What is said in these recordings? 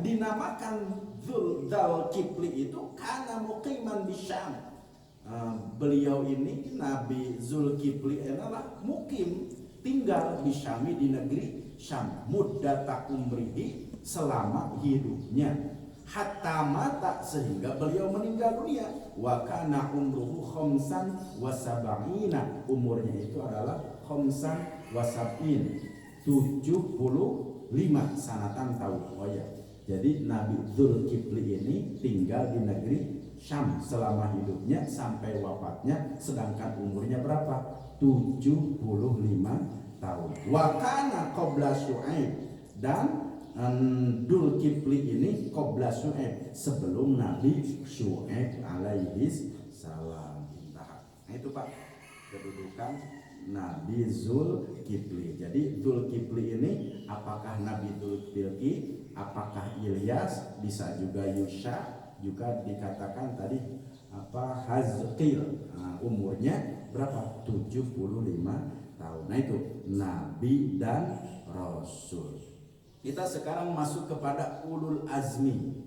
dinamakan Dzulkifli itu karena muqiman di Syam. Beliau ini Nabi Dzulkifli adalah mukim, tinggal di Syami, di negeri Syam, muddata umrihi, selama hidupnya, hatta mata, sehingga beliau meninggal dunia, wa kana umruhu khamsan wa sab'ina, umurnya itu adalah khamsan wa sab'in, 75 sanatan tahun. Oh ya, jadi Nabi Dzulkifli ini tinggal di negeri Syam selama hidupnya sampai wafatnya, sedangkan umurnya berapa? 75 tahun. Wa kana qabla Syu'aib, dan Dzulkifli ini qabla Syu'aib, sebelum Nabi Syu'aib alaihi salam. Nah, itu Pak kedudukan Nabi Dzulkifli. Jadi Dzulkifli ini apakah Nabi Dzulkifli, apakah Ilyas, bisa juga Yusha, juga dikatakan tadi Hazqil. Umurnya berapa? 75 tahun. Nah itu Nabi dan Rasul. Kita sekarang masuk kepada ulul azmi.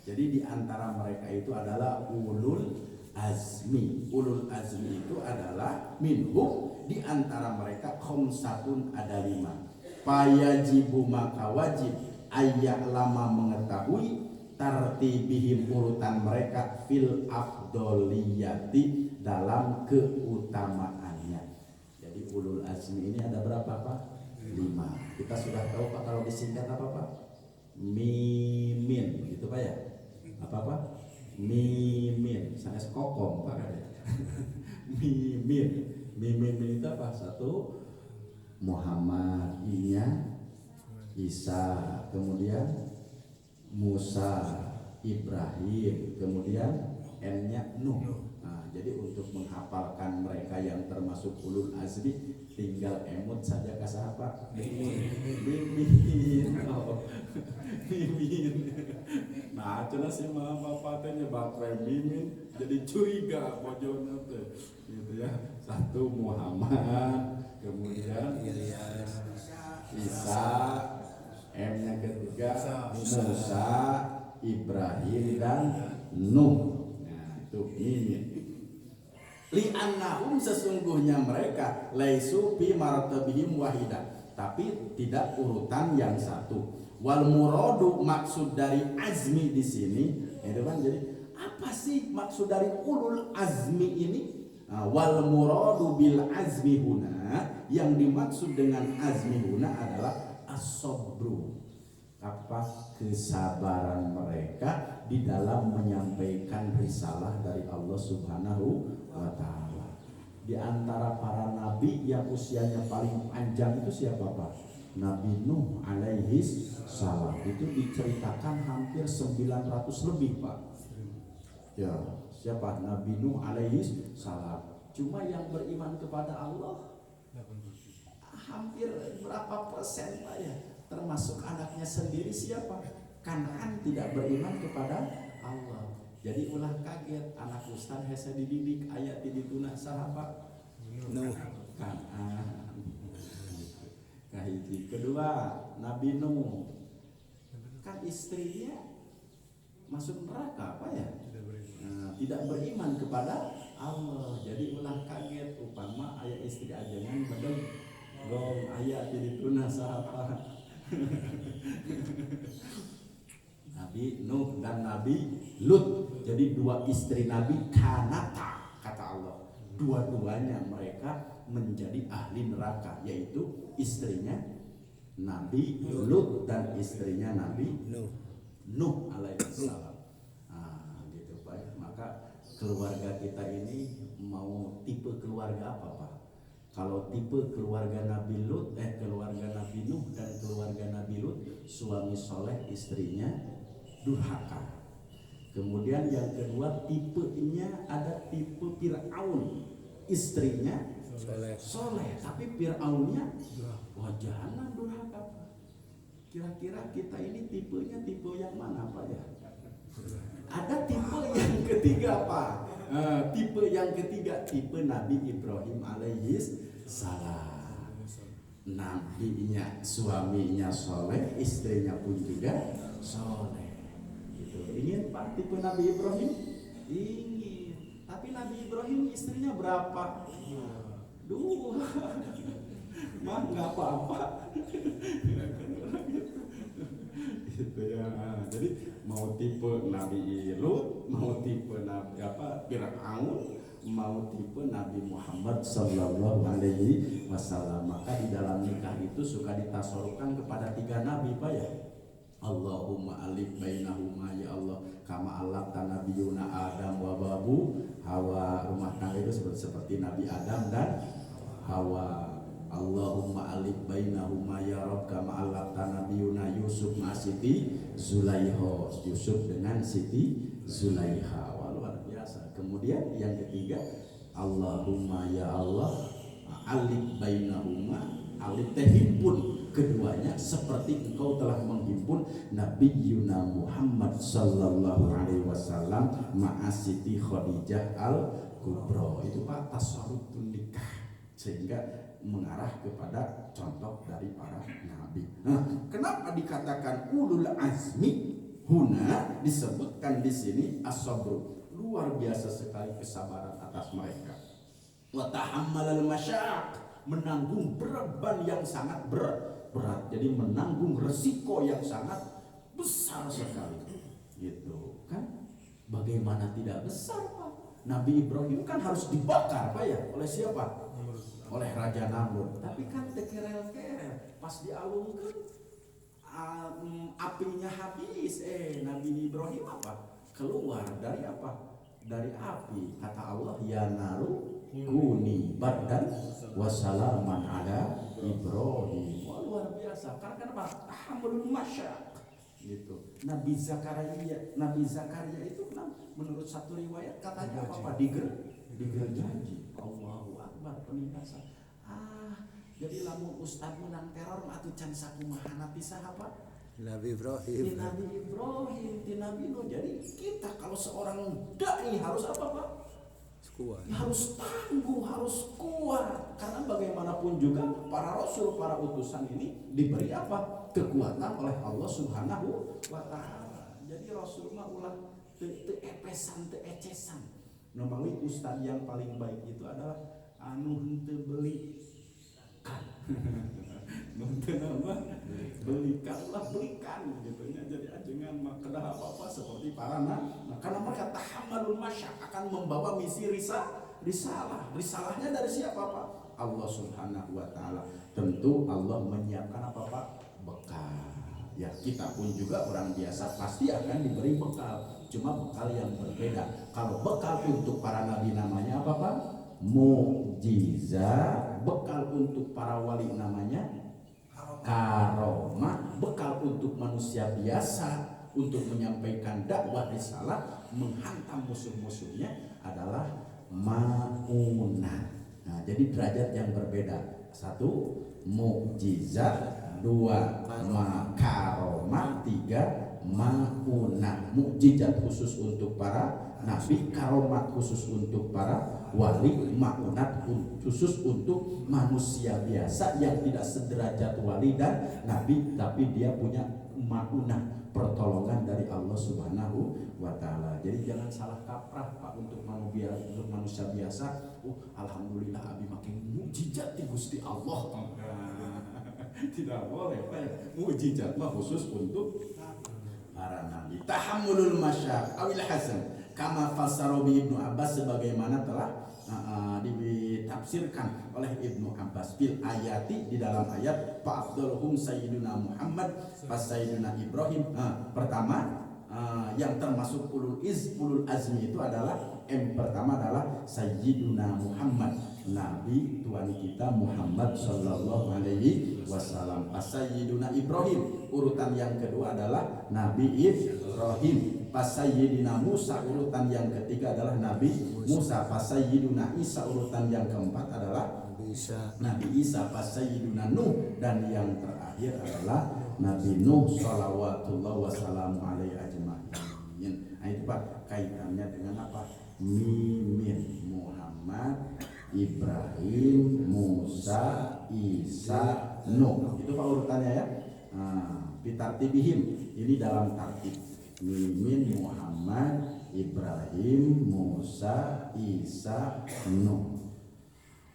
Jadi di antara mereka itu adalah ulul azmi. Ulul azmi itu adalah minhum, di antara mereka khamsatun, ada 5. Fayajibu, maka wajib, ayya'lama, mengetahui, tartibihim, urutan mereka, fil afdoliyati, dalam keutamaannya. Jadi ulul azmi ini ada berapa Pak? 5. Kita sudah tahu Pak, kalau disingkat apa Pak? Mimin, gitu Pak ya? Apa? Mimin, saya kokom Pak ya. Mimin itu apa? 1 Muhammad, I-nya Isa, kemudian Musa, Ibrahim, kemudian N-nya Nuh. Jadi untuk menghafalkan mereka yang termasuk ulul azmi, tinggal emut saja kasih apa? Mimin. Nah, cina si mama patenya bakwe mimin, jadi curiga bojona tuh, gitu ya. 1 Muhammad, kemudian Isa, M-nya ketiga Musa, Ibrahim, dan Nuh. Nah, itu mimin. Li'annahum, sesungguhnya mereka, laisu fi martabihim wahidah, tapi tidak urutan yang satu. Wal muradu, maksud dari azmi di sini, itu kan, jadi apa sih maksud dari ulul azmi ini? Wal muradu bil azmi huna, yang dimaksud dengan azmi huna adalah as-sabru, kesabaran mereka di dalam menyampaikan risalah dari Allah Subhanahu wa ta'ala. Di antara para nabi yang usianya paling panjang itu siapa Pak? Nabi Nuh alaihi salam. Itu diceritakan hampir 900 lebih Pak. Ya, siapa? Nabi Nuh alaihi salam. Cuma yang beriman kepada Allah hampir berapa persen Pak ya? Termasuk anaknya sendiri siapa? Kan'an tidak beriman kepada Allah. Jadi ulah kaget, anak Ustaz hese dididik ayat dituna sahabat Nuh, Kan'an. Kahiji. Kedua, Nabi Nuh, kan istrinya masuk neraka apa ya? Tidak beriman kepada Allah. Jadi ulah kaget, upama ayat istri ajangan bedeng gong ayat dituna sahabat Nabi Nuh dan Nabi Lut. Jadi 2 istri Nabi kanata, kata Allah, dua-duanya mereka menjadi ahli neraka, yaitu istrinya Nabi Lut dan istrinya Nabi Nuh alaihissalam. Gitu Pak. Maka keluarga kita ini mau tipe keluarga apa Pak? Kalau tipe keluarga Nabi Lut, keluarga Nabi Nuh dan keluarga Nabi Lut, suami soleh, istrinya durhaka. Kemudian yang kedua, tipenya ada tipe Fir'aun, istrinya soleh, tapi Fir'aunnya wajahan durhaka. Kira-kira kita ini tipenya tipe yang mana Pak ya? Ada tipe yang ketiga Pak. Tipe yang ketiga, tipe Nabi Ibrahim alaihis salam. Nabinya, suaminya soleh, istrinya pun juga soleh. Gitu. Ingin Pak tipe Nabi Ibrahim? Ingin. Tapi Nabi Ibrahim istrinya berapa? 2. Mah nggak apa-apa. Gitu ya. Jadi mau tipe Nabi Lut, mau tipe Nabi Fir'aun, mau tipe Nabi Muhammad sallallahu alaihi wasallam. Maka di dalam nikah itu suka ditasorukan kepada 3 nabi Pak ya. Allahumma alif bainahuma ya Allah kama alaqta nabiyuna Adam wa babu Hawa. Rumah tangga itu seperti Nabi Adam dan Hawa. Allahumma alif bainahuma ya Rabb kama alaqta nabiyuna Yusuf ma Siti Zulaiha. Yusuf dengan Siti Zulaiha. Wah, luar biasa. Kemudian yang ketiga, Allahumma ya Allah alif bainahuma, alif teh himpun keduanya seperti engkau telah menghimpun Nabi Yuna Muhammad sallallahu alaihi wasallam ma'a Siti Khadijah al-Kubra. Itu Pak tasarrufun nikah, sehingga mengarah kepada contoh dari para nabi. Nah, kenapa dikatakan ulul azmi? Huna disebutkan di sini as-sabr. Luar biasa sekali kesabaran atas mereka. Wa tahammalal masyaq, menanggung beban yang sangat berat. Jadi menanggung resiko yang sangat besar sekali. Gitu kan? Bagaimana tidak besar Pak? Nabi Ibrahim kan harus dibakar Pak ya, oleh siapa? Oleh Raja Namrud. Tapi kan tekerel-kerel, pas dialungkan apinya habis. Nabi Ibrahim apa? Keluar dari apa? Dari api. Kata Allah, ya naru kuni bardan wasalaman ala Ibrahim. Wah, luar biasa. Karena apa? Tahammulul masyaq. Gitu. Nabi Zakaria itu menurut satu riwayat katanya apa? Digergaji. Allahu Akbar, penindasan. Jadi lamun ustad menang teror atuh can sakumaha pisah apa? Nabi Ibrahim. Nabi Ibrahim, Nabi Nuh. Jadi kita kalau seorang dai harus apa Pak? Kuat. Harus tangguh, harus kuat. Karena bagaimanapun juga para rasul, para utusan ini diberi apa? Kekuatan oleh Allah Subhanahu wa taala. Jadi rasul mah ulah teu epesan, teu ecesan. Normalnya ustaz yang paling baik itu adalah anu henteu beli kan. Nonton apa? Belikan gitu ya. Jadi ajengan mah kedah apa-apa seperti para karena mereka tahammalul masyaq, akan membawa misi risalah. Risalahnya dari siapa Pak? Allah Subhanahu wa taala. Tentu Allah menyiapkan apa Pak? Bekal. Ya, kita pun juga orang biasa pasti akan diberi bekal. Cuma bekal yang berbeda. Kalau bekal untuk para nabi namanya apa Pak? Mukjizat. Bekal untuk para wali namanya karomah. Bekal untuk manusia biasa untuk menyampaikan dakwah risalah, menghantam musuh-musuhnya adalah maunah. Nah, jadi derajat yang berbeda. 1 mukjizat, 2 karomah, 3 maunah. Mukjizat khusus untuk para nabi, karomat khusus untuk para wali, maunat khusus untuk manusia biasa yang tidak sederajat wali dan nabi, tapi dia punya maunah, pertolongan dari Allah Subhanahu wa taala. Jadi jangan salah kaprah Pak untuk manusia biasa. Alhamdulillah abi makin mukjizat di Gusti Allah. Tidak boleh Pak. Mukjizat mah khusus untuk para nabi. Tahammulul masyaq awil hasan kama fasaro bi Ibnu Abbas, sebagaimana telah ditafsirkan oleh Ibnu Abbas fil ayati, di dalam ayat fa'afdaluhum sayyiduna Muhammad pas sayyiduna Ibrahim. Pertama yang termasuk ulul azmi itu adalah pertama adalah sayyiduna Muhammad, nabi tuan kita Muhammad sallallahu alaihi wasallam. Pas sayyiduna Ibrahim, urutan yang kedua adalah Nabi Ibrahim. Pas sayyidina Musa, urutan yang ketiga adalah Nabi Musa. Pas sayyiduna Isa, urutan yang keempat adalah Nabi Isa. Pas sayyiduna Nuh, dan yang terakhir adalah Nabi Nuh shalawatullah wassalamu alaihi ajma'in. Nah, itu Pak kaitannya dengan apa? Mimin, Muhammad, Ibrahim, Musa, Isa, Nuh. Itu Pak urutannya ya. bitartibihim, ini dalam tartib. Mimin, Muhammad, Ibrahim, Musa, Isa, Nuh.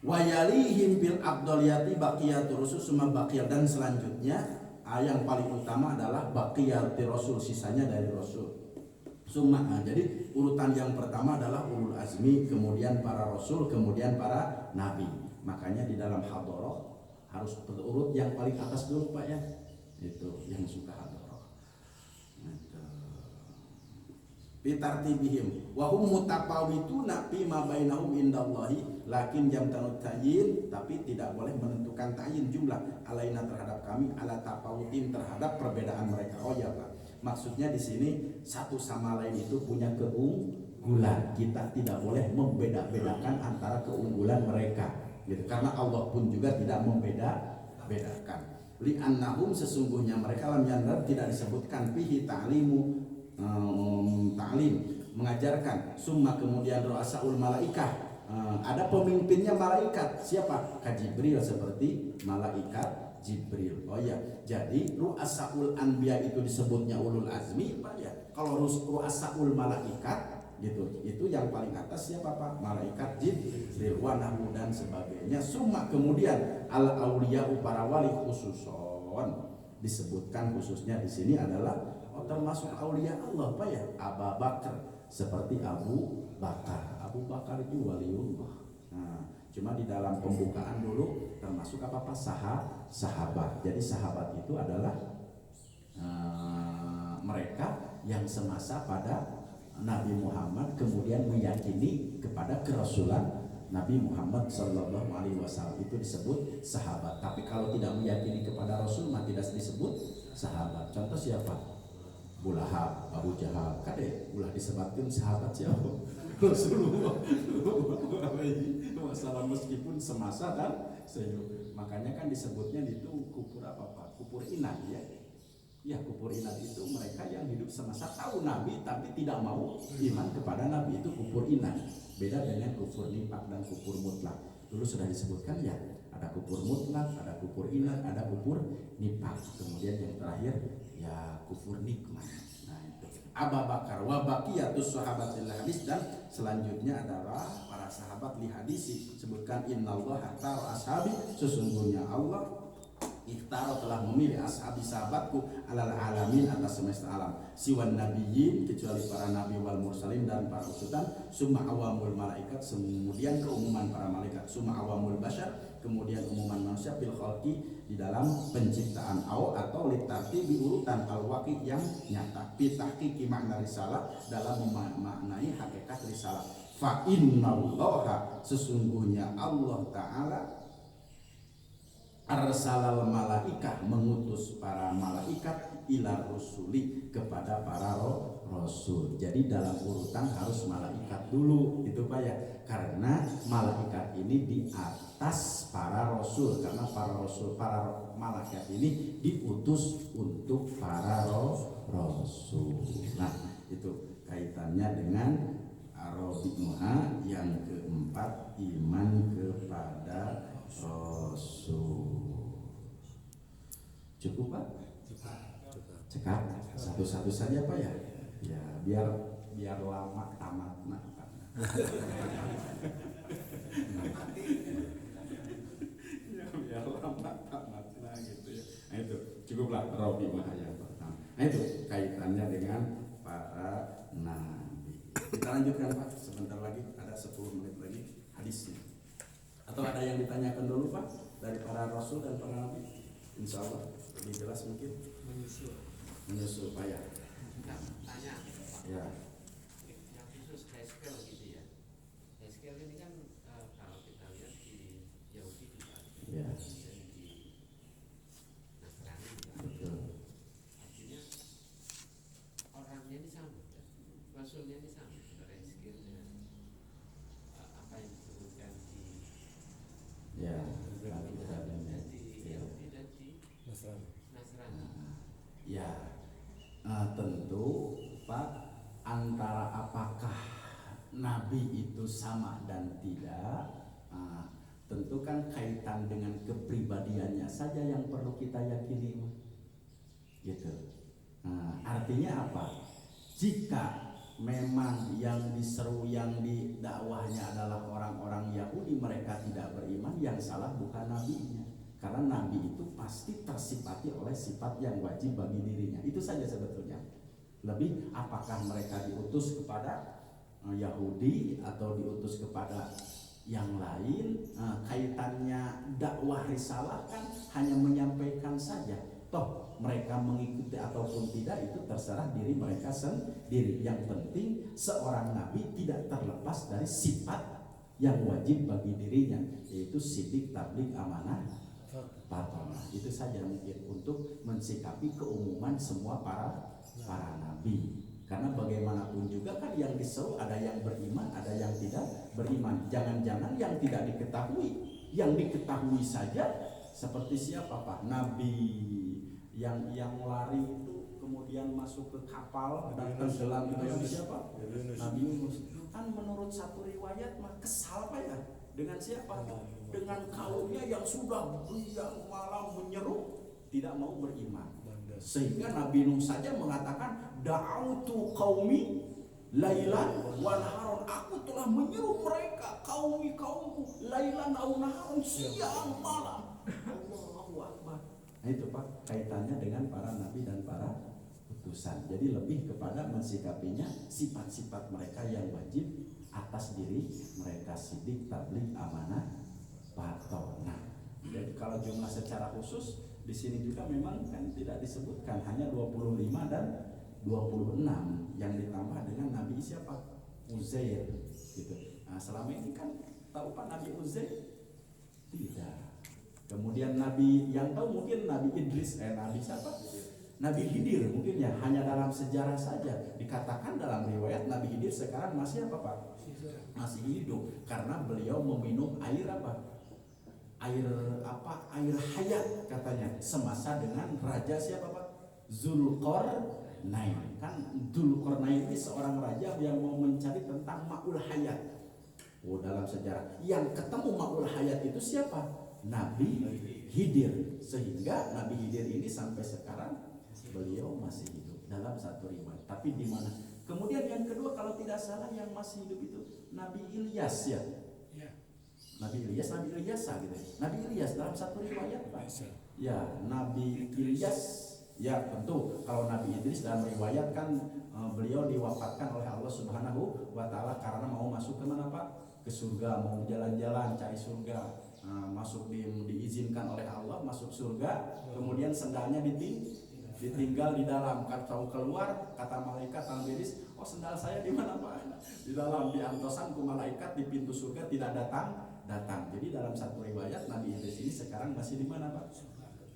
Wa yalihim bil afdaliyati baqiyatur rusul summa baqiyat, dan selanjutnya yang paling utama adalah baqiyatir rasul, sisanya dari rasul. Summa, jadi urutan yang pertama adalah ulul azmi, kemudian para rasul, kemudian para nabi. Makanya di dalam hadharah harus berurut yang paling atas dulu Pak ya. Itu yang suka hadharah. Bitartibihim wa hum mutafawituna fi ma bainahum indallahi, lakin jam tanut ta'yin, tapi tidak boleh menentukan ta'yin jumlah alaina terhadap kami, ala tafawutin terhadap perbedaan mereka. Oh ya Pak, maksudnya di sini satu sama lain itu punya keunggulan. Kita tidak boleh membeda-bedakan antara keunggulan mereka gitu. Karena Allah pun juga tidak membeda-bedakan. Li'annahum, sesungguhnya mereka lam yandar, tidak disebutkan fihi ta'limu ta'lim, mengajarkan. Summa, kemudian ru'asaul malaikah, ada pemimpinnya malaikat. Siapa? Ka Jibril, seperti malaikat Jibril. Oh ya, jadi ru'asaul anbiya itu disebutnya ulul azmi Pak ya. Kalau ru'asaul malaikat gitu, itu yang paling atas siapa Pak? Malaikat Jibril wa nahu dan sebagainya. Summa, kemudian al auliya'u, para wali khususon, disebutkan khususnya di sini adalah termasuk aulia Allah Pak ya, Abu Bakar, seperti Abu Bakar. Abu Bakar itu waliullah. Nah, cuma di dalam pembukaan dulu termasuk apa Pak? Sahabat. Jadi sahabat itu adalah mereka yang semasa pada Nabi Muhammad, kemudian meyakini kepada kerasulan Nabi Muhammad Sallallahu Alaihi Wasallam, itu disebut sahabat. Tapi kalau tidak meyakini kepada Rasul mah tidak disebut sahabat. Contoh siapa? Abu Lahab, Abu Jahal, kade ulah disebutkan sahabat siapa? Rasulullah. Masalah meskipun semasa dan sehidup. Makanya kan disebutnya itu kupur apa Pak? Kupur inat ya. Ya, kupur inat itu mereka yang hidup semasa tahu Nabi tapi tidak mau iman kepada Nabi, itu kupur inat. Beda dengan kufur nifak dan kufur mutlak. Dulu sudah disebutkan ya, ada kufur mutlak, ada kufur inat, ada kufur nifak. Kemudian yang terakhir ya kufur nikmat. Nah itu Abu Bakar wa baqiyatus sahabatil hadis, dan selanjutnya adalah para sahabat li hadisi. Sebutkan innallaha ta'ala ashabi, sesungguhnya Allah Ikhtaro telah memilih ashabi sahabatku alal alamin, atas semesta alam, siwan nabiyyin, kecuali para nabi wal mursalin dan para utusan, summa awamul malaikat, kemudian keumuman para malaikat, summa awamul bashar, kemudian umuman manusia, bil khalqi, di dalam penciptaan, atau litarti urutan al waqi, yang nyata, bi tahqiqi makna risalah, dalam memaknai hakikat risalah. Fa innallaha, sesungguhnya Allah Ta'ala arsalal malaikah, mengutus para malaikat, ila rusuli, kepada para rasul. Jadi dalam urutan harus malaikat dulu, itu Pak ya. Karena malaikat ini di atas para rasul, karena para rasul, para malaikat ini diutus untuk para rasul. Nah, itu kaitannya dengan Arabi'uha. Yang keempat, iman kepada Rasul. Cukup Pak? Cekap. Satu-satu saja Pak ya. Ya biar lama tamat Pak. Ya biar lama tamat gitu ya. Nah itu cukuplah Rabi'uha yang pertama. Nah itu kaitannya dengan para nabi. Kita lanjutkan Pak. Sebentar lagi, ada 10 menit lagi hadisnya. Atau ada yang ditanyakan dulu Pak dari para rasul dan para nabi? Insya Allah lebih jelas mungkin. Menyusul Pak ya. Tanya Pak. Ya. Yang khusus Heskel gitu ya. Heskel ini kan kalau kita lihat di Yahudi juga, Ya. kemudian di Nasrani juga. Betul. Artinya orangnya ini sama, rasulnya ini sama, antara Heskel dengan apa yang disebutkan di Ya. dan di Yahudi dan di Nasrani. Ya. Tentu Pak, antara apakah nabi itu sama dan tidak, tentu kan kaitan dengan kepribadiannya saja yang perlu kita yakini. gitu. Nah, artinya apa? Jika memang yang diseru, yang didakwahnya adalah orang-orang Yahudi, mereka tidak beriman, yang salah bukan nabinya. Karena nabi itu pasti tersifati oleh sifat yang wajib bagi dirinya. Itu saja sebetulnya. Lebih apakah mereka diutus kepada Yahudi atau diutus kepada yang lain, kaitannya dakwah risalah kan hanya menyampaikan saja. Toh mereka mengikuti ataupun tidak itu terserah diri mereka sendiri. Yang penting seorang nabi tidak terlepas dari sifat yang wajib bagi dirinya, yaitu sidik, tabligh, amanah, patonah. Itu saja mungkin untuk mensikapi keumuman semua para nabi. Karena bagaimanapun juga kan yang diseru ada yang beriman, ada yang tidak beriman. Jangan-jangan yang tidak diketahui, yang diketahui saja seperti siapa Pak? Nabi yang lari itu kemudian masuk ke kapal dan tenggelam itu yang siapa? Nabi Yunus. Kan menurut satu riwayat mah kesal Pak ya dengan siapa? Dengan kaumnya yang sudah siang malam menyeru tidak mau beriman. Sehingga Nabi Nuh saja mengatakan da'autu qaumi lailan wa naharon, aku telah menyeru mereka kaumku lailan wa naharon, siang malam. Allahu Akbar. Nah itu Pak kaitannya dengan para nabi dan para utusan. Jadi lebih kepada mensikapinya sifat-sifat mereka yang wajib atas diri mereka, sidik, tabligh, amanah, patonah. Jadi kalau jumlah secara khusus di sini juga memang kan tidak disebutkan, hanya 25 dan 26 yang ditambah dengan Nabi siapa? Uzair gitu. Nah, selama ini kan tahu Pak Nabi Uzair? Tidak. Kemudian Nabi yang tahu mungkin Nabi Idris, Nabi siapa? Nabi Khidir mungkin ya, hanya dalam sejarah saja. Dikatakan dalam riwayat Nabi Khidir sekarang masih apa Pak? Masih hidup karena beliau meminum air apa? Air hayat katanya semasa dengan raja siapa Pak? Zulkarnain. Kan Zulkarnain ini seorang raja yang mau mencari tentang ma'ul hayat. Oh, dalam sejarah yang ketemu ma'ul hayat itu siapa? Nabi Khidir. Sehingga Nabi Khidir ini sampai sekarang beliau masih hidup dalam satu riwayat. Tapi di mana? Kemudian yang kedua kalau tidak salah yang masih hidup itu Nabi Ilyas ya. Nabi Ilyas gitu. Nabi Ilyas dalam satu riwayat Pak. Ya, Nabi Ilyas ya tentu. Kalau Nabi Idris dalam riwayat kan beliau diwafatkan oleh Allah Subhanahu wa taala karena mau masuk ke mana Pak? Ke surga, mau jalan-jalan cari surga. Masuk diizinkan oleh Allah masuk surga, kemudian sendalnya ditinggal di dalam. Kalau keluar kata malaikat Tambiris, oh sendal saya di mana Pak? Di dalam, diantosan ke malaikat di pintu surga tidak datang. Jadi dalam satu riwayat Nabi Idris ini sekarang masih di mana Pak?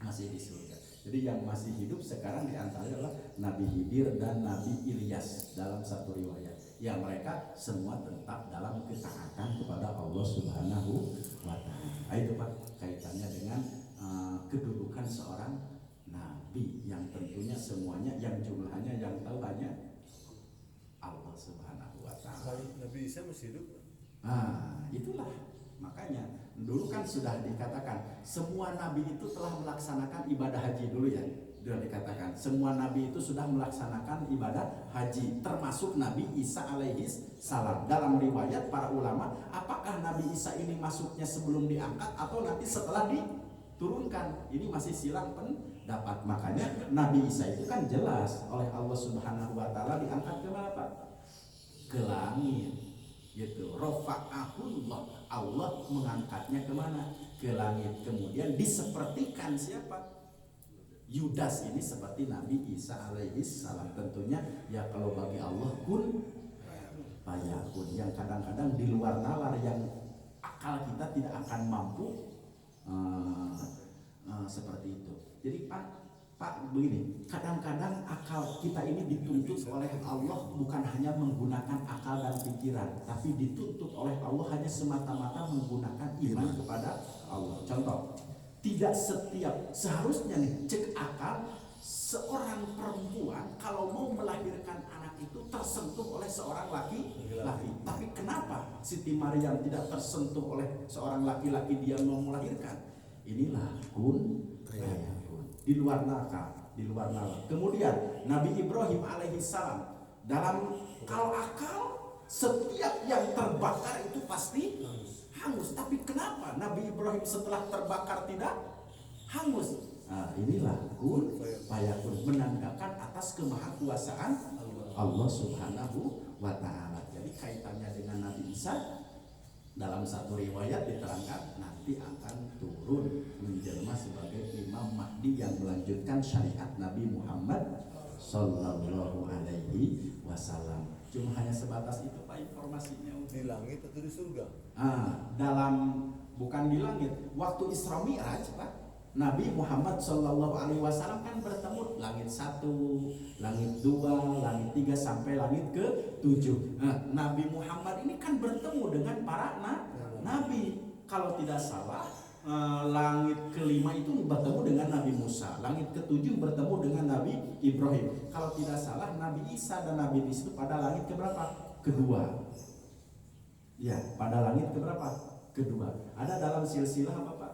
Masih di surga. Jadi yang masih hidup sekarang diantaranya adalah Nabi Khidir dan Nabi Ilyas dalam satu riwayat. Ya mereka semua tetap dalam ketaatan kepada Allah Subhanahu wa taala. Itu Pak kaitannya dengan kedudukan seorang nabi yang tentunya semuanya yang jumlahnya yang tahu hanya Allah Subhanahu wa taala. Nabi Isa masih hidup? Itulah makanya dulu kan sudah dikatakan semua nabi itu telah melaksanakan ibadah haji dulu ya. Sudah dikatakan semua nabi itu sudah melaksanakan ibadah haji termasuk Nabi Isa alaihis salam. Dalam riwayat para ulama, apakah Nabi Isa ini masuknya sebelum diangkat atau nanti setelah diturunkan? Ini masih silang pendapat. Makanya Nabi Isa itu kan jelas oleh Allah Subhanahu wa taala diangkat ke mana Pak? Ke langit. Gitu. Rafa'ahullah, Allah mengangkatnya kemana? Ke langit. Kemudian disepertikan siapa? Yudas ini seperti Nabi Isa alaihis salam. Tentunya ya kalau bagi Allah kun fayakun, yang kadang-kadang di luar nalar, yang akal kita tidak akan mampu seperti itu. Jadi Pak begini, kadang-kadang akal kita ini dituntut oleh Allah bukan hanya menggunakan akal dan pikiran, tapi dituntut oleh Allah hanya semata-mata menggunakan iman kepada Allah. Contoh, tidak setiap seharusnya nih cek akal seorang perempuan kalau mau melahirkan anak itu tersentuh oleh seorang laki-laki. Tapi kenapa Siti Maryam tidak tersentuh oleh seorang laki-laki dia mau melahirkan? Inilah kun fayakun. Di luar akal, di luar nalar. Kemudian Nabi Ibrahim alaihissalam dalam akal setiap yang terbakar itu pasti hangus. Tapi kenapa Nabi Ibrahim setelah terbakar tidak hangus? Nah, inilah kun fayakun, menandakan atas kemahakuasaan Allah Subhanahu wa Ta'ala. Jadi kaitannya dengan Nabi Isa, dalam satu riwayat diterangkan nanti akan turun menjelma sebagai Imam Mahdi yang melanjutkan syariat Nabi Muhammad Sallallahu Alaihi Wasallam. Cuma hanya sebatas itu Pak informasinya. Di langit atau di surga? Dalam bukan di langit. Waktu Isra Mi'raj Pak, Nabi Muhammad Sallallahu Alaihi Wasallam kan bertemu langit 1, langit 2, langit 3 sampai langit ke-7. Nabi Muhammad ini kan bertemu dengan para nabi. Kalau tidak salah, langit ke-5 itu bertemu dengan Nabi Musa, langit ke-7 bertemu dengan Nabi Ibrahim. Kalau tidak salah, Nabi Isa dan Nabi Idris itu pada langit keberapa? Kedua. Ya, pada langit keberapa? Kedua. Ada dalam silsilah apa Pak?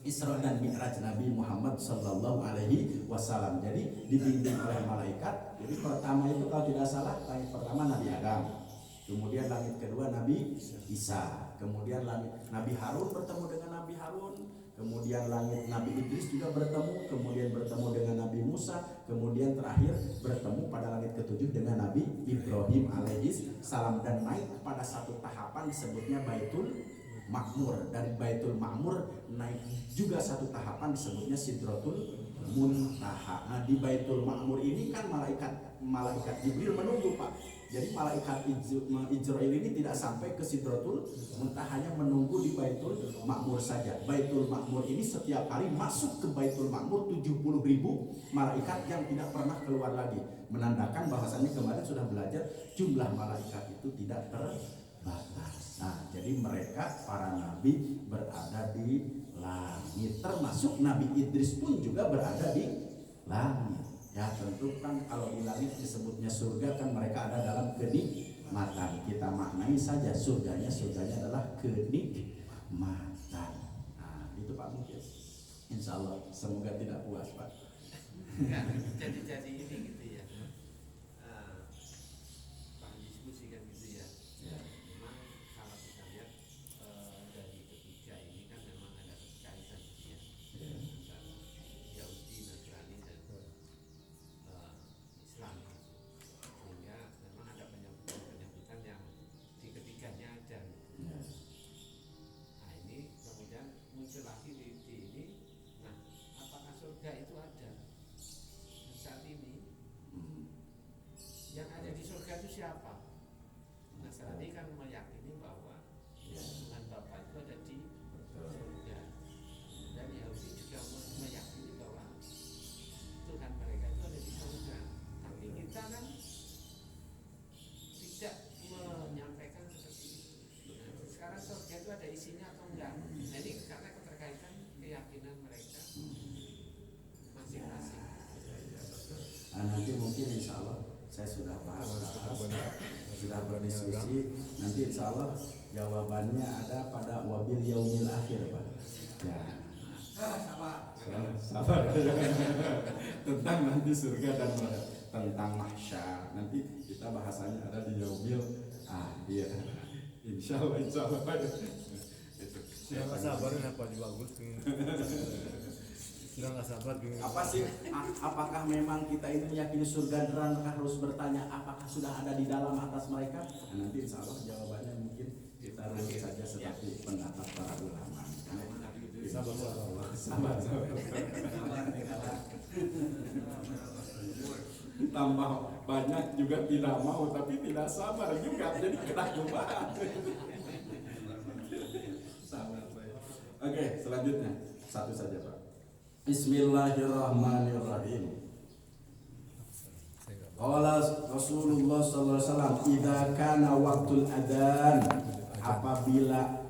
Isra dan Mi'raj Nabi Muhammad Sallallahu Alaihi Wasallam. Jadi dibimbing oleh malaikat. Jadi pertama itu kalau tidak salah, langit pertama Nabi Adam, kemudian langit kedua Nabi Isa, kemudian langit Nabi Harun bertemu dengan Nabi Harun, kemudian langit Nabi Idris juga bertemu, kemudian bertemu dengan Nabi Musa, kemudian terakhir bertemu pada langit ketujuh dengan Nabi Ibrahim alaihi salam, dan naik kepada satu tahapan disebutnya Baitul Makmur. Dari Baitul Makmur naik juga satu tahapan disebutnya Sidratul Muntaha. Nah, di Baitul Makmur ini kan malaikat Jibril menunggu Pak. Jadi malaikat Israil ini tidak sampai ke Sidratul Muntaha, hanya menunggu di Baitul Makmur saja. Baitul Makmur ini setiap hari masuk ke Baitul Makmur 70.000 malaikat yang tidak pernah keluar lagi, menandakan bahwasannya kemarin sudah belajar jumlah malaikat itu tidak terbatas. Nah, jadi mereka para nabi berada di langit, termasuk Nabi Idris pun juga berada di langit. Ya tentu kan kalau di langit disebutnya surga kan mereka ada dalam kenikmatan. Kita maknai saja surganya adalah kenikmatan. Nah, itu Pak mungkin. Insya Allah semoga tidak puas Pak. Jadi ini gitu ya. Bahan diskusi kan gitu ya. Memang kalau kita lihat dari ketiga ini kan memang ada keterkaitan gitu ya. Antara Yahudi, Nasrani dan Islam. Sehingga memang ada penyebutan yang di ketiganya ada. Nah ini kemudian muncul lagi di ini. Nah, apakah surga itu ada saat ini? Yang ada di surga itu siapa? Nasrani kan meyakini bahwa Tuhan Bapa itu ada di surga, dan Yahudi juga meyakini bahwa Tuhan mereka itu ada di surga. Tapi kita kan tidak menyampaikan seperti itu. Nah, sekarang surga itu ada isinya atau enggak? Nah, ini karena keterkaitan keyakinan mereka masing-masing. Nah, nanti mungkin insya Allah saya sudah bahas, sudah berdiskusi. Nanti insya Allah jawabannya ada pada wabil yaumil akhir Pak. Ya. Sabar. Tentang nanti surga dan tentang mahsyar. Nanti kita bahasanya ada di yaumil akhir. Insya Allah. Itu. Saya nggak sabar kenapa dibagus. Sudah nggak sabar Apa sih? Apakah memang kita ini meyakini surga dan neraka, harus bertanya apakah sudah ada di dalam atas mereka? Nah, nanti insya Allah jawabannya mungkin kita runut saja seperti pendapat para ulama. Sabar. Tambah banyak juga tidak mau, tapi tidak sabar juga, jadi kena cobaan. Oke, selanjutnya satu saja Pak. Bismillahirrahmanirrahim. Qala Rasulullah sallallahu alaihi wasallam, "Idza kana waktul adzan," apabila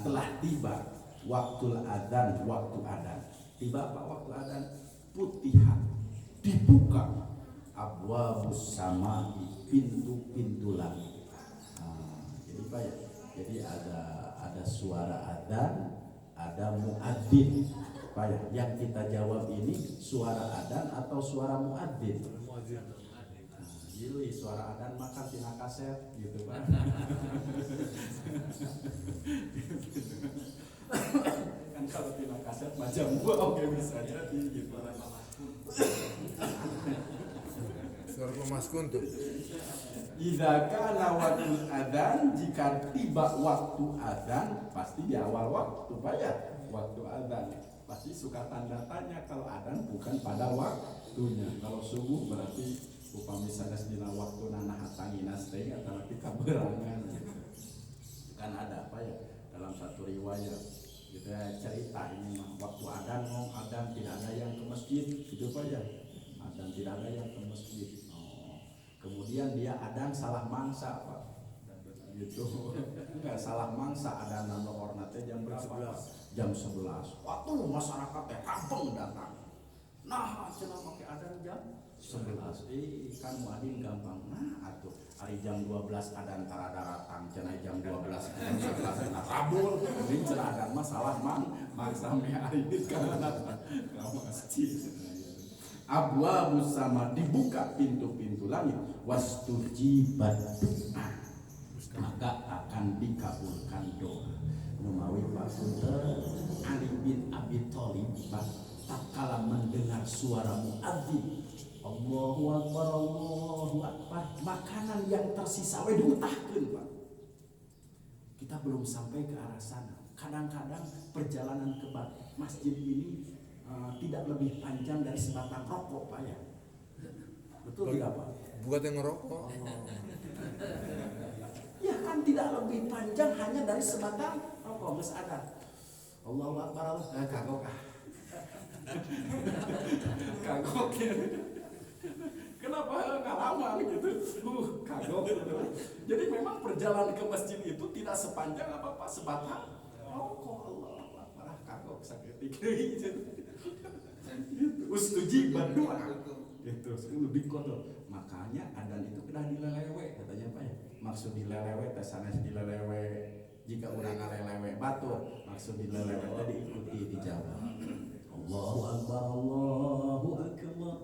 telah tiba waktul adzan, waktu adzan. Tiba apa waktu adzan? Putihat, dibuka abwabus samai, pintu-pintu langit. Jadi Pak ya, jadi ada suara adzan, ada muadzin. Pak ya, yang kita jawab ini suara adzan atau suara muadzin? Muadzin. Jadi suara adzan makan tina kaset gitu Pak. Kan kalau tina kaset macam gua oke bisa jadi gitu. Suara pemaskun tuh. Idza kana waktu adzan, jika tiba waktu adzan, pasti di awal waktu Pak ya. Waktu adzan pasti suka tanda tanya kalau adzan bukan pada waktunya. Kalau subuh berarti upami sanes dina waktu nana hatanginas teh atau kaberangan. Kan ada apa ya dalam satu riwayat kita cerita ini mah waktu adzan adzan tidak ada yang ke masjid gitu Pak ya. Adzan tidak ada yang ke masjid. Kemudian dia adzan salah mangsa Pak. Gitu. Enggak salah mangsa adzan nomor teh jam berapa? Jam 11. Waktu masyarakat teh kampung datang. Nah, cenah make adzan jam 11. Kan muadzin gampang. Nah, atuh hari jam 12 adzan tarada datang cenah jam 12 jam 11 nah rabul. Ini cenah adzan mah salah mangsa me ari ini kan datang ka masjid. Abwabus sama dibuka pintu-pintu langit wastujibat doa maka akan dikabulkan doa. Numawi Pak Punten Ali bin Abi Thalib tak kala mendengar suara muadzin Allahu Akbar makanan yang tersisa we diutahkeun Pak. Kita belum sampai ke arah sana. Kadang-kadang perjalanan ke masjid ini tidak lebih panjang dari sebatang rokok Pak ya. Betul tidak Pak? Buat yang ngerokok. Ya kan tidak lebih panjang hanya dari sebatang rokok. Mas ada Allahu Akbar kagok kagok ya. Kenapa ngalaman gitu? Kagok gitu. Jadi memang perjalanan ke masjid itu tidak sepanjang apa sebatang rokok. Allahu Akbar kagok saketik gitu. Ustujibat doa itu lebih kotor. Makanya adzan itu kena dilelewe katanya Pak ya. Maksud dilelewe teh sanes dilelewe jika urang ngalelewe batur maksud dilelewe tadi ikuti dijawab. Allahu Akbar Allahu Akbar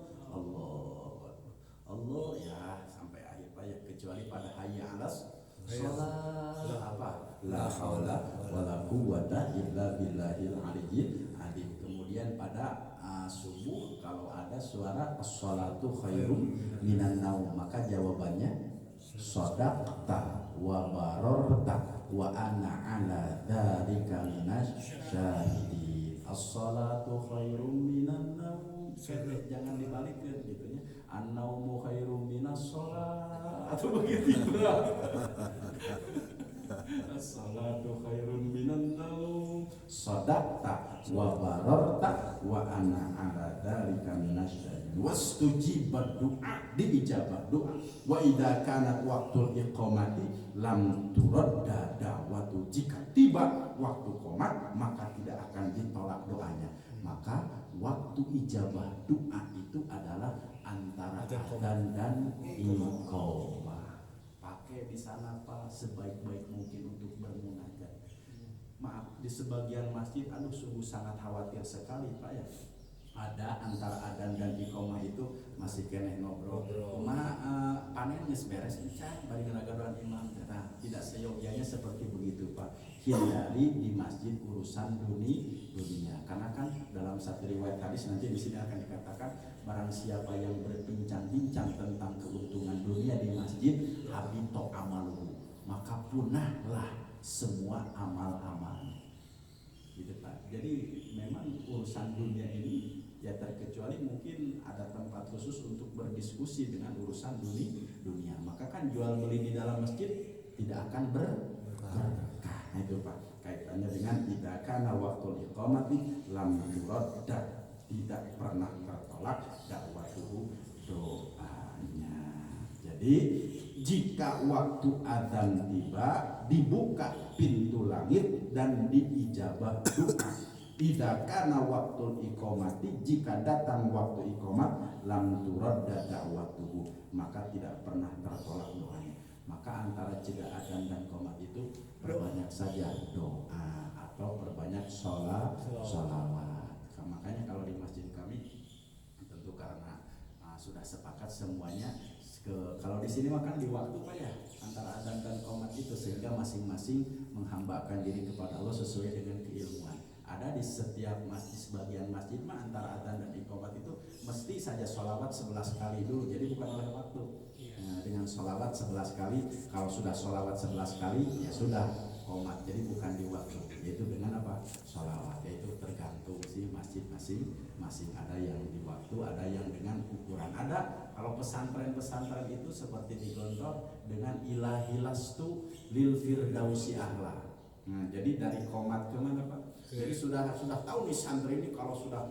Allah ya sampai akhir Pak ya kecuali pada hayya 'alas shalah apa la haula wala quwwata illa billahil aliyyil azim. Kemudian pada subuh kalau ada suara as-shalatu khairum minan naum maka jawabannya shadaqta wa bararta wa ana ala dzalika minasyahidin. As-shalatu khairum minan naum jangan dibalikkan gitu ya. An-naumu khairum minas shalah atau begitu as-salatu khairun minan naum sadaqta wa bararta wa ana ala dzalika minasyahidin wastujibat doa diijabah doa wa idza kana waqtul iqamati lam turadda da'watu jika tiba waktu qomat maka tidak akan ditolak doanya. Maka waktu ijabah doa itu adalah antara adzan dan iqamah. Pakai di sana Pak sebaik-baik mungkin untuk bermunajat. Maaf di sebagian masjid aduh sungguh sangat khawatir sekali Pak ya. Ada antara adzan dan iqamah itu masih keneh ngobrol. Panen geus beres encan bari ngaragoan imam. Nah, tidak seyogyanya seperti begitu Pak. Hindari di masjid urusan dunia. Karena kan dalam satu riwayat hadis nanti di sini akan dikatakan barang siapa yang berbincang-bincang tentang keuntungan dunia di masjid habito amaluhu maka punahlah semua amal-amalnya. Gitu Pak. Jadi memang urusan dunia ini ya terkecuali mungkin ada tempat khusus untuk berdiskusi dengan urusan dunia. Maka kan jual beli di dalam masjid tidak akan berkah. Nah itu Pak kaitannya dengan idza kana waqtul iqamati lam yuradda tidak pernah tertolak dakwatuhu doanya. Jadi jika waktu adzan tiba dibuka pintu langit dan diijabah doa. Idza kana waqtul iqamati jika datang waktu iqamat lam turadda da'watuhu maka tidak pernah tertolak doanya. Maka antara jeda adzan dan qomat itu perbanyak saja doa atau perbanyak sholawat. makanya kalau di masjid kami tentu karena sudah sepakat semuanya kalau di sini makan di waktu Pak ya, antara adzan dan qomat itu, sehingga masing-masing menghambakan diri kepada Allah sesuai dengan keilmuan. Ada di setiap masjid, sebagian masjid mah antara adzan dan iqamat itu mesti saja sholawat 11 kali dulu, jadi bukan oleh waktu. Nah, dengan sholawat 11 kali, kalau sudah sholawat 11 kali ya sudah qomat, jadi bukan di waktu, yaitu dengan apa? Sholawat, yaitu tergantung sih masjid masing-masing, ada yang di waktu, ada yang dengan ukuran. Ada kalau pesantren-pesantren itu seperti di Gontor dengan ilahilastu lil firdausi ahla. Nah, jadi dari qomat ke mana Pak? Jadi sudah tahu nih santri ini kalau sudah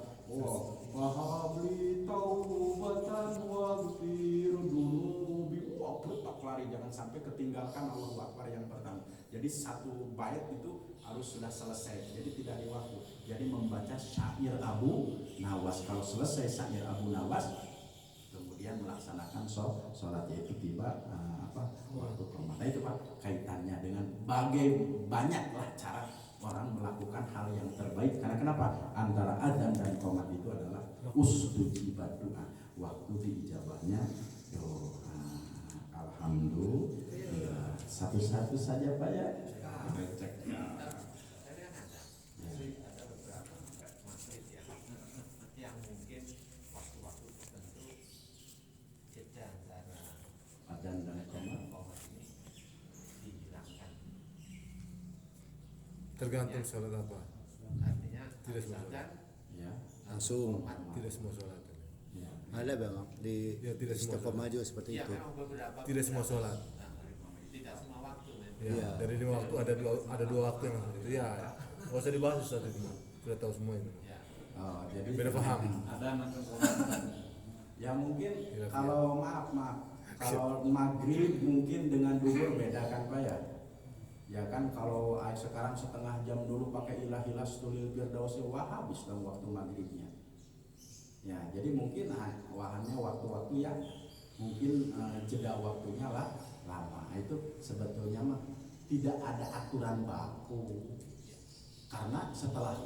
wahabli taubatan waghfir dunubi, wah bertak lari, jangan sampai ketinggalkan Allahu Akbar yang pertama. Jadi satu bait itu harus sudah selesai, jadi tidak di waktu. Jadi membaca syair Abu Nawas, kalau selesai syair Abu Nawas kemudian melaksanakan sholat, yaitu tiba waktu qomat. Nah itu Pak kaitannya dengan banyaklah cara orang melakukan hal yang terbaik, karena kenapa? Antara adzan dan qomat itu adalah ustujibat doa, waktu diijabahnya doa. Alhamdulillah. Satu-satu saja Pak ya. Cek. Ada beberapa masjid yang mungkin waktu-waktu tertentu jeda antara Adzan dan qomat. qomat ini dihilangkan. Tergantung sholat apa. Artinya Tidak semua adzan Ya. Langsung. qomat. Tidak semua sholat. Ya. Ada bang di Ya, tidak semua Istiqomah juga seperti Ya itu. memang beberapa. Tidak semua sholat. Tidak semua waktu memang. Ya, Iya. dari 5 waktu ada dua waktu yang itu ya. Nggak usah dibahas Ustaz itu. Sudah tahu semua itu. Ya. Oh, jadi Beda paham. Ada macam qomat. Ya mungkin Tidak, kalau maaf kalau maghrib mungkin dengan duhur beda kan Pak ya. Ya kan kalau sekarang setengah jam dulu pakai ilahilas tulil firdausi, wah habis dong waktu maghribnya. Ya jadi mungkin wahannya waktu-waktu ya mungkin jeda waktunya lah lama. Itu sebetulnya mah tidak ada aturan baku, karena setelah